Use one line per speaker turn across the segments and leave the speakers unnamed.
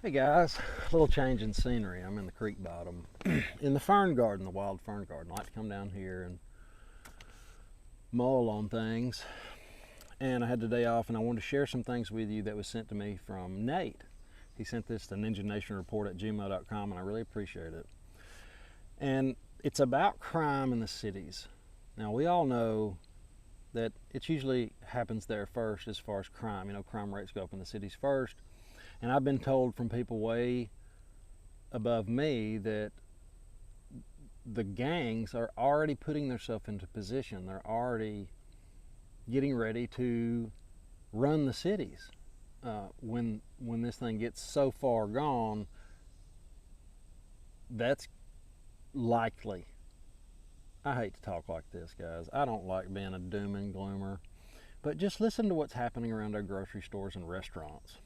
Hey guys, a little change in scenery. I'm in the creek bottom, in the fern garden, the wild fern garden. I like to come down here and mull on things. And I had the day off, and I wanted to share some things with you that was sent to me from Nate. He sent this to ninjanationreport@gmail.com, and I really appreciate it. And it's about crime in the cities. Now, we all know that it usually happens there first as far as crime. You know, crime rates go up in the cities first. And I've been told from people way above me that the gangs are already putting themselves into position. They're already getting ready to run the cities. When this thing gets so far gone, that's likely. I hate to talk like this, guys. I don't like being a doom and gloomer. But just listen to what's happening around our grocery stores and restaurants.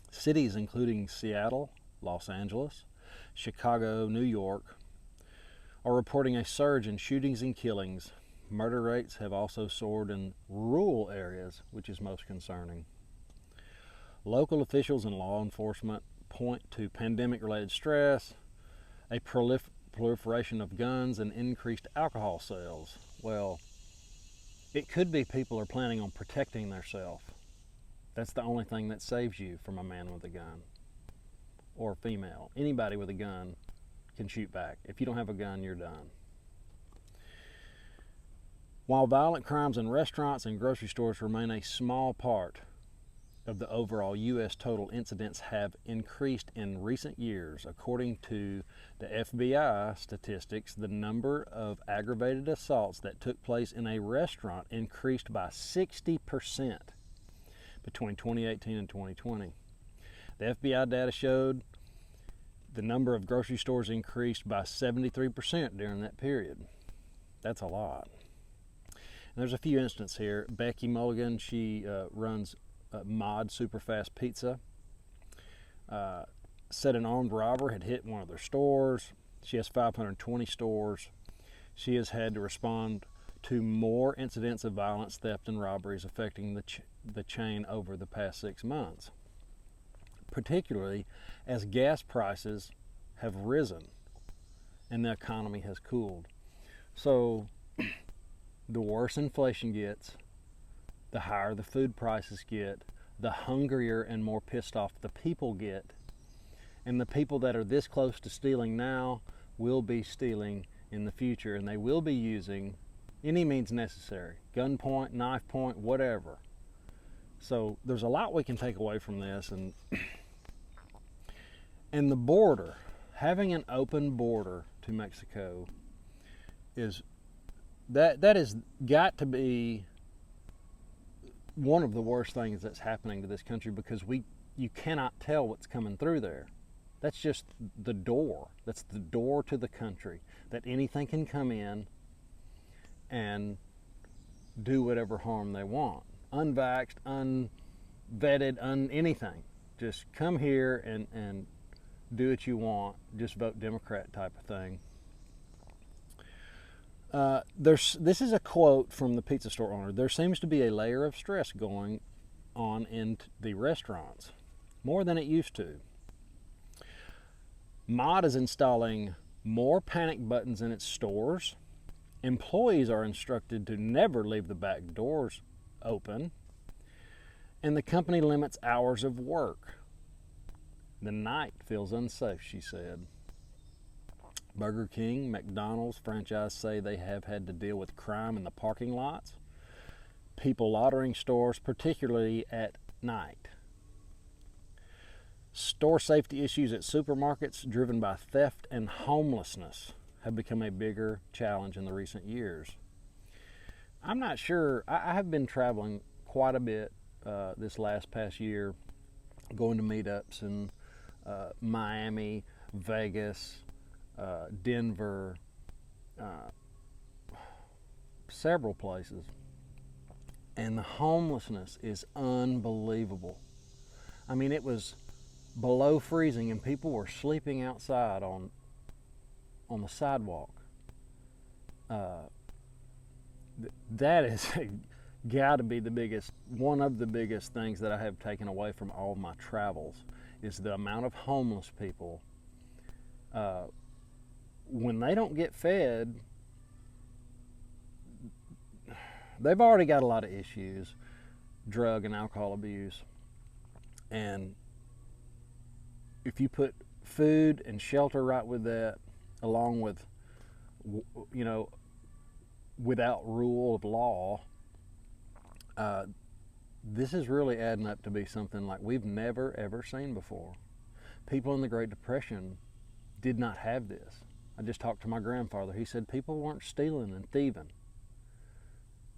Cities including Seattle, Los Angeles, Chicago, New York are reporting a surge in shootings and killings. Murder rates have also soared in rural areas, which is most concerning. Local officials and law enforcement point to pandemic-related stress, a proliferation of guns, and increased alcohol sales. Well, it could be people are planning on protecting themselves. That's the only thing that saves you from a man with a gun or a female. Anybody with a gun can shoot back. If you don't have a gun, you're done. While violent crimes in restaurants and grocery stores remain a small part of the overall U.S. total, incidents have increased in recent years. According to the FBI statistics, the number of aggravated assaults that took place in a restaurant increased by 60% between 2018 and 2020. The FBI data showed the number of grocery stores increased by 73% during that period. That's a lot. And there's a few instances here. Becky Mulligan, she runs Mod Superfast Pizza, said an armed robber had hit one of their stores. She has 520 stores. She has had to respond to more incidents of violence, theft, and robberies affecting the chain over the past 6 months, particularly as gas prices have risen and the economy has cooled. So the worse inflation gets, the higher the food prices get, the hungrier and more pissed off the people get. And the people that are this close to stealing now will be stealing in the future, and they will be using any means necessary, gunpoint, knife point, whatever. So there's a lot we can take away from this, and the border, having an open border to Mexico, is that has got to be one of the worst things that's happening to this country, because you cannot tell what's coming through there. That's just the door. That's the door to the country, that anything can come in and do whatever harm they want. Unvaxxed, unvetted, anything. Just come here and do what you want. Just vote Democrat type of thing. This is a quote from the pizza store owner. There seems to be a layer of stress going on in the restaurants, more than it used to. Mod is installing more panic buttons in its stores. Employees are instructed to never leave the back doors open. And the company limits hours of work. The night feels unsafe, she said. Burger King, McDonald's franchise say they have had to deal with crime in the parking lots, people loitering stores, particularly at night. Store safety issues at supermarkets, driven by theft and homelessness, have become a bigger challenge in the recent years. I'm not sure. I have been traveling quite a bit this past year, going to meetups in Miami, Vegas, Denver, several places. And the homelessness is unbelievable. I mean, it was below freezing and people were sleeping outside on the sidewalk. That is a got to be one of the biggest things that I have taken away from all of my travels is the amount of homeless people. When they don't get fed, they've already got a lot of issues, drug and alcohol abuse. And if you put food and shelter right with that, along with, without rule of law, this is really adding up to be something like we've never ever seen before. People in the Great Depression did not have this. I just talked to my grandfather. He said people weren't stealing and thieving.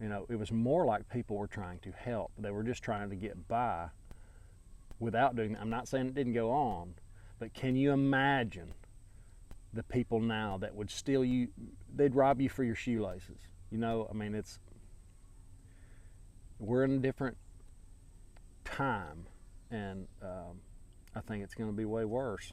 It was more like people were trying to help. They were just trying to get by without doing that. I'm not saying it didn't go on, but can you imagine the people now that would steal you? They'd rob you for your shoelaces. We're in a different time, and I think it's going to be way worse.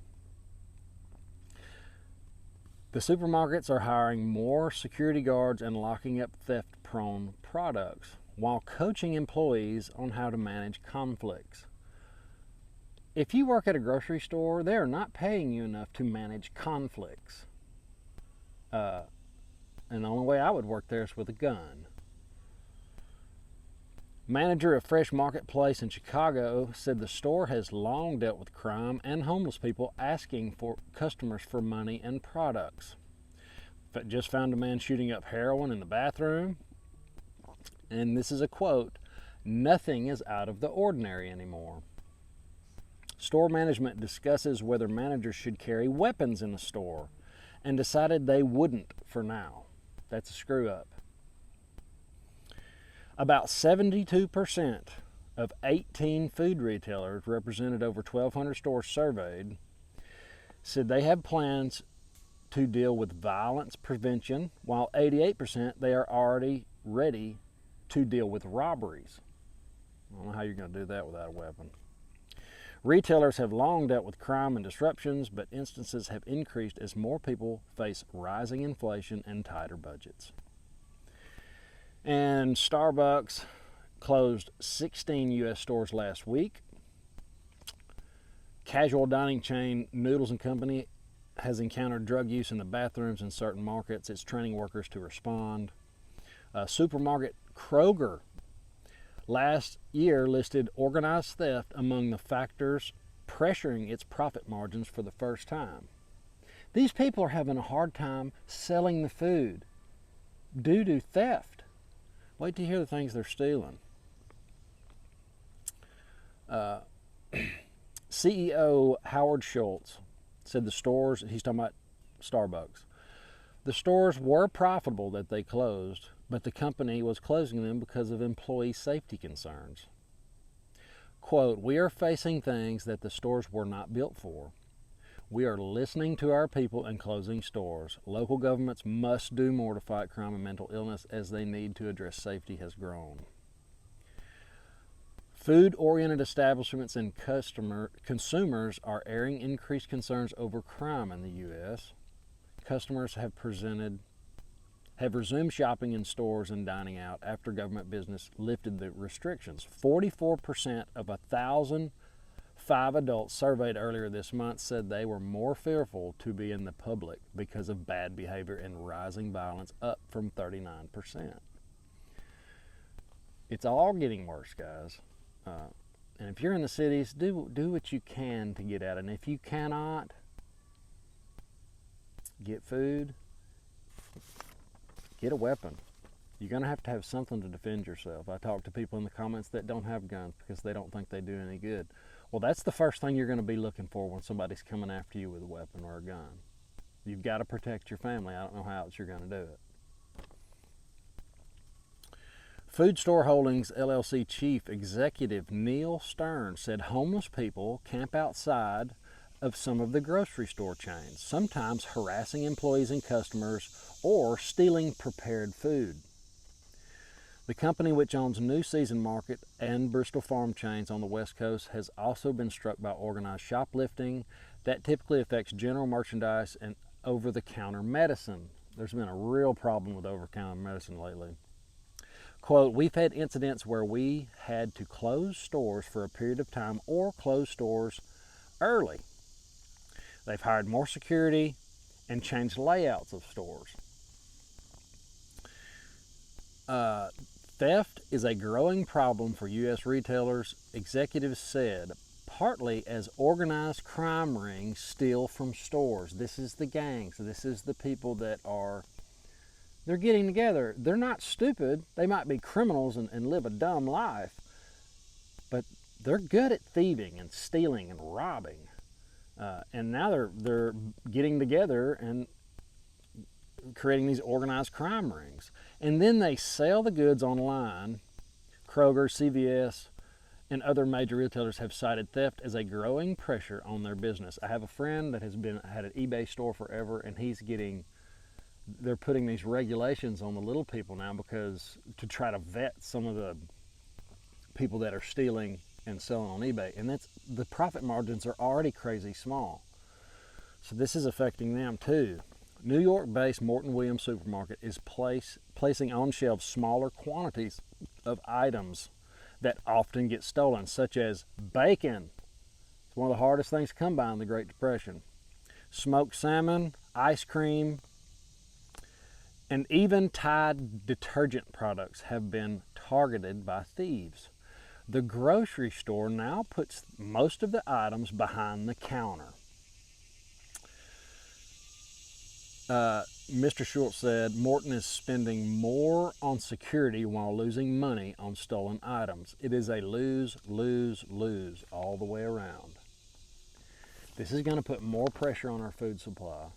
The supermarkets are hiring more security guards and locking up theft-prone products while coaching employees on how to manage conflicts. If you work at a grocery store, they are not paying you enough to manage conflicts. And the only way I would work there is with a gun. Manager of Fresh Marketplace in Chicago said the store has long dealt with crime and homeless people asking for customers for money and products. But just found a man shooting up heroin in the bathroom. And this is a quote, "Nothing is out of the ordinary anymore." Store management discusses whether managers should carry weapons in the store and decided they wouldn't for now. That's a screw up. About 72% of 18 food retailers, represented over 1,200 stores surveyed, said they have plans to deal with violence prevention, while 88% they are already ready to deal with robberies. I don't know how you're going to do that without a weapon. Retailers have long dealt with crime and disruptions, but instances have increased as more people face rising inflation and tighter budgets. And Starbucks closed 16 U.S. stores last week. Casual dining chain Noodles & Company has encountered drug use in the bathrooms in certain markets. It's training workers to respond. Supermarket Kroger last year listed organized theft among the factors pressuring its profit margins for the first time. These people are having a hard time selling the food due to theft. Wait to hear the things they're stealing. CEO Howard Schultz said the stores, he's talking about Starbucks, the stores were profitable that they closed, but the company was closing them because of employee safety concerns. Quote, "We are facing things that the stores were not built for. We are listening to our people and closing stores. Local governments must do more to fight crime and mental illness as they need to address safety has grown." Food-oriented establishments and consumers are airing increased concerns over crime in the U.S. Customers have resumed shopping in stores and dining out after government business lifted the restrictions. 44% of 1,005 adults surveyed earlier this month said they were more fearful to be in the public because of bad behavior and rising violence, up from 39%. It's all getting worse, guys. And if you're in the cities, do what you can to get out. And if you cannot, get food, get a weapon. You're going to have something to defend yourself. I talk to people in the comments that don't have guns because they don't think they do any good. Well, that's the first thing you're going to be looking for when somebody's coming after you with a weapon or a gun. You've got to protect your family. I don't know how else you're going to do it. Food Store Holdings LLC Chief Executive Neil Stern said homeless people camp outside of some of the grocery store chains, sometimes harassing employees and customers or stealing prepared food. The company, which owns New Season Market and Bristol Farm chains on the West Coast, has also been struck by organized shoplifting that typically affects general merchandise and over-the-counter medicine. There's been a real problem with over-the-counter medicine lately. Quote, we've had incidents where we had to close stores for a period of time or close stores early. They've hired more security and changed layouts of stores. Theft is a growing problem for U.S. retailers, executives said, partly as organized crime rings steal from stores. This is the gangs. This is the people that they're getting together. They're not stupid. They might be criminals and live a dumb life, but they're good at thieving and stealing and robbing. And now they're getting together and creating these organized crime rings. And then they sell the goods online. Kroger, CVS, and other major retailers have cited theft as a growing pressure on their business. I have a friend that had an eBay store forever, and they're putting these regulations on the little people now because to try to vet some of the people that are stealing and selling on eBay. And the profit margins are already crazy small. So this is affecting them too. New York-based Morton Williams supermarket is placing on shelves smaller quantities of items that often get stolen, such as bacon. It's one of the hardest things to come by in the Great Depression. Smoked salmon, ice cream, and even Tide detergent products have been targeted by thieves. The grocery store now puts most of the items behind the counter. Mr. Schultz said Morton is spending more on security while losing money on stolen items. It is a lose, lose, lose all the way around. This is going to put more pressure on our food supply.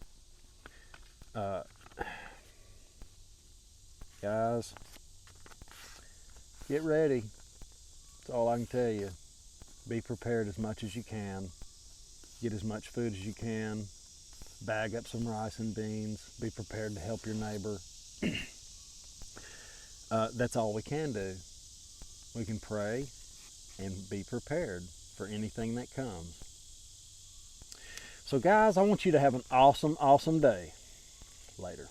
Guys, get ready. That's all I can tell you. Be prepared as much as you can. Get as much food as you can. Bag up some rice and beans. Be prepared to help your neighbor. That's all we can do. We can pray and be prepared for anything that comes. So guys, I want you to have an awesome, awesome day. Later.